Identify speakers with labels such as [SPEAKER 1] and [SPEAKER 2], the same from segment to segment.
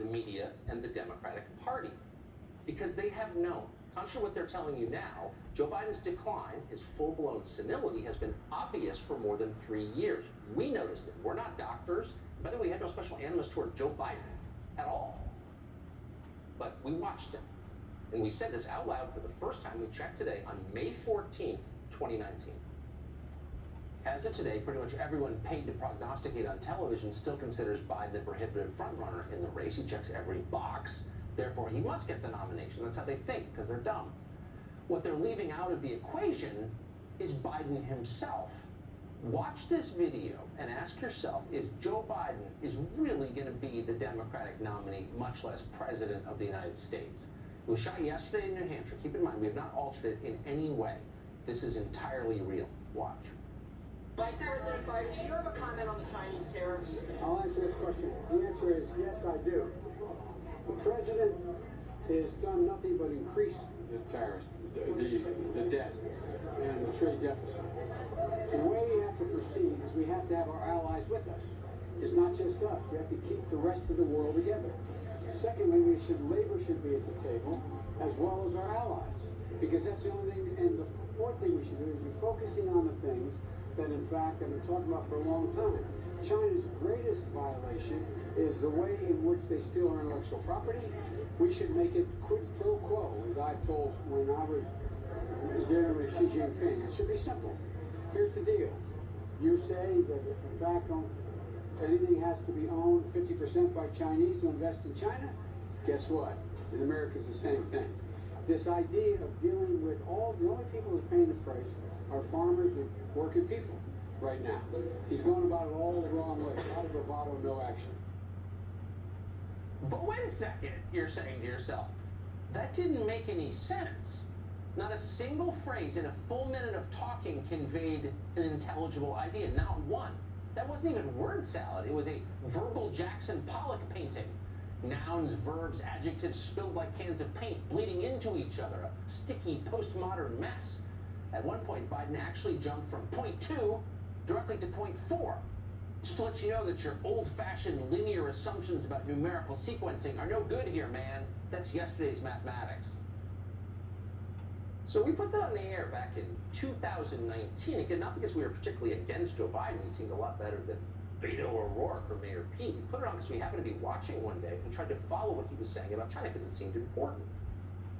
[SPEAKER 1] the media and the Democratic Party, because they have known, contrary to what they're telling you now, Joe Biden's decline, his full-blown senility, has been obvious for more than 3 years. We noticed it. We're not doctors. By the way, we had no special animus toward Joe Biden at all. But we watched him. And we said this out loud for the first time. We checked today on May 14th, 2019. As of today, pretty much everyone paid to prognosticate on television still considers Biden the prohibitive frontrunner in the race. He checks every box. Therefore, he must get the nomination. That's how they think, because they're dumb. What they're leaving out of the equation is Biden himself. Watch this video and ask yourself if Joe Biden is really going to be the Democratic nominee, much less president of the United States. It was shot yesterday in New Hampshire. Keep in mind, we have not altered it in any way. This is entirely real. Watch.
[SPEAKER 2] Vice President Biden, do you have a comment on the Chinese tariffs?
[SPEAKER 3] I'll answer this question. The answer is yes, I do. The president has done nothing but increase the tariffs, the debt, and the trade deficit. The way we have to proceed is we have to have our allies with us. It's not just us. We have to keep the rest of the world together. Secondly, labor should be at the table, as well as our allies, because that's the only thing. And the fourth thing we should do is be focusing on the things that, in fact, I've been talking about for a long time. China's greatest violation is the way in which they steal our intellectual property. We should make it quid pro quo, as I told when I was there with Xi Jinping. It should be simple. Here's the deal. You say that if, in fact, anything has to be owned 50% by Chinese to invest in China, guess what? In America, it's the same thing. This idea of dealing with the only people who are paying the price are farmers and working people right now. He's going about it all the wrong way. A lot of bravado, no action.
[SPEAKER 1] But wait a second, you're saying to yourself, that didn't make any sense. Not a single phrase in a full minute of talking conveyed an intelligible idea, not one. That wasn't even word salad, it was a verbal Jackson Pollock painting. Nouns, verbs, adjectives spilled like cans of paint, bleeding into each other, a sticky postmodern mess. At one point, Biden actually jumped from point 2 directly to point 4. Just to let you know that your old-fashioned linear assumptions about numerical sequencing are no good here, man. That's yesterday's mathematics. So we put that on the air back in 2019, again, not because we were particularly against Joe Biden. He seemed a lot better than Beto O'Rourke or Mayor Pete. We put it on because we happened to be watching one day and tried to follow what he was saying about China because it seemed important.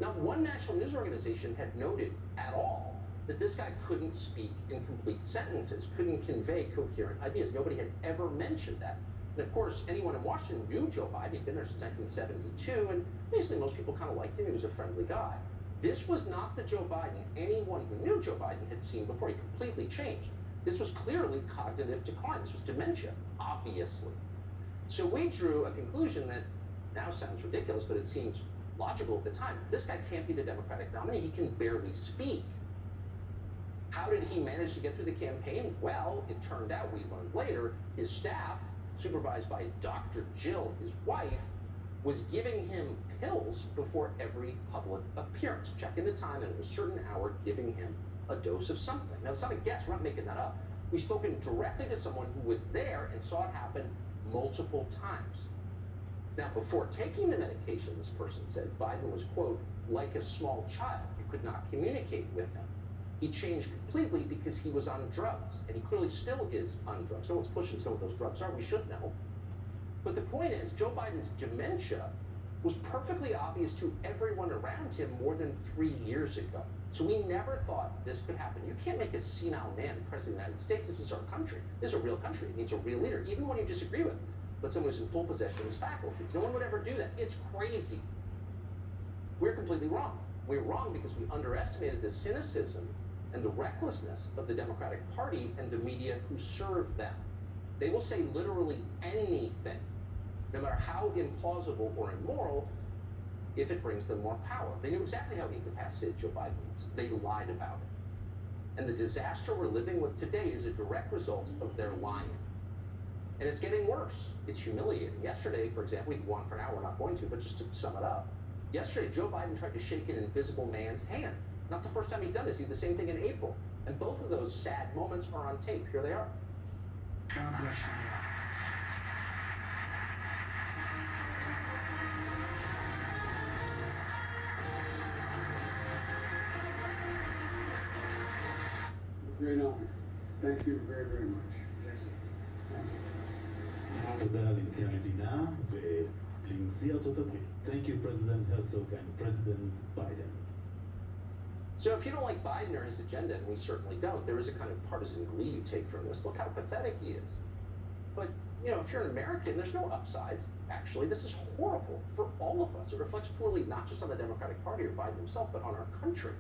[SPEAKER 1] Not one national news organization had noted at all that this guy couldn't speak in complete sentences, couldn't convey coherent ideas. Nobody had ever mentioned that. And of course, anyone in Washington knew Joe Biden. He'd been there since 1972, and basically most people kind of liked him. He was a friendly guy. This was not the Joe Biden anyone who knew Joe Biden had seen before. He completely changed. This was clearly cognitive decline. This was dementia, obviously. So we drew a conclusion that now sounds ridiculous, but it seemed logical at the time. This guy can't be the Democratic nominee. He can barely speak. How did he manage to get through the campaign? Well, it turned out, we learned later, his staff, supervised by Dr. Jill, his wife, was giving him pills before every public appearance, checking the time at a certain hour, giving him a dose of something. Now, it's not a guess. We're not making that up. We've spoken directly to someone who was there and saw it happen multiple times. Now, before taking the medication, this person said, Biden was, quote, like a small child. You could not communicate with him. He changed completely because he was on drugs, and he clearly still is on drugs. No one's pushing to know what those drugs are. We should know. But the point is, Joe Biden's dementia was perfectly obvious to everyone around him more than 3 years ago. So we never thought this could happen. You can't make a senile man president of the United States. This is our country. This is a real country. It needs a real leader, even when you disagree with him, but someone who's in full possession of his faculties. No one would ever do that. It's crazy. We're completely wrong. We're wrong because we underestimated the cynicism and the recklessness of the Democratic Party and the media who serve them. They will say literally anything, no matter how implausible or immoral, if it brings them more power. They knew exactly how incapacitated Joe Biden was. They lied about it. And the disaster we're living with today is a direct result of their lying. And it's getting worse. It's humiliating. Yesterday, for example, we could go on for an hour, we're not going to, but just to sum it up. Yesterday, Joe Biden tried to shake an invisible man's hand. Not the first time he's done this. He did the same thing in April. And both of those sad moments are on tape. Here they are.
[SPEAKER 4] God bless you.
[SPEAKER 3] Great honor. Thank you very, very much. Thank you.
[SPEAKER 4] תודה לנשיא המדינה ולנשיא ארצות הברית. Thank you, President Herzog and President Biden.
[SPEAKER 1] So if you don't like Biden or his agenda, and we certainly don't, there is a kind of partisan glee you take from this. Look how pathetic he is. But, you know, if you're an American, there's no upside. Actually, this is horrible for all of us. It reflects poorly not just on the Democratic Party or Biden himself, but on our country.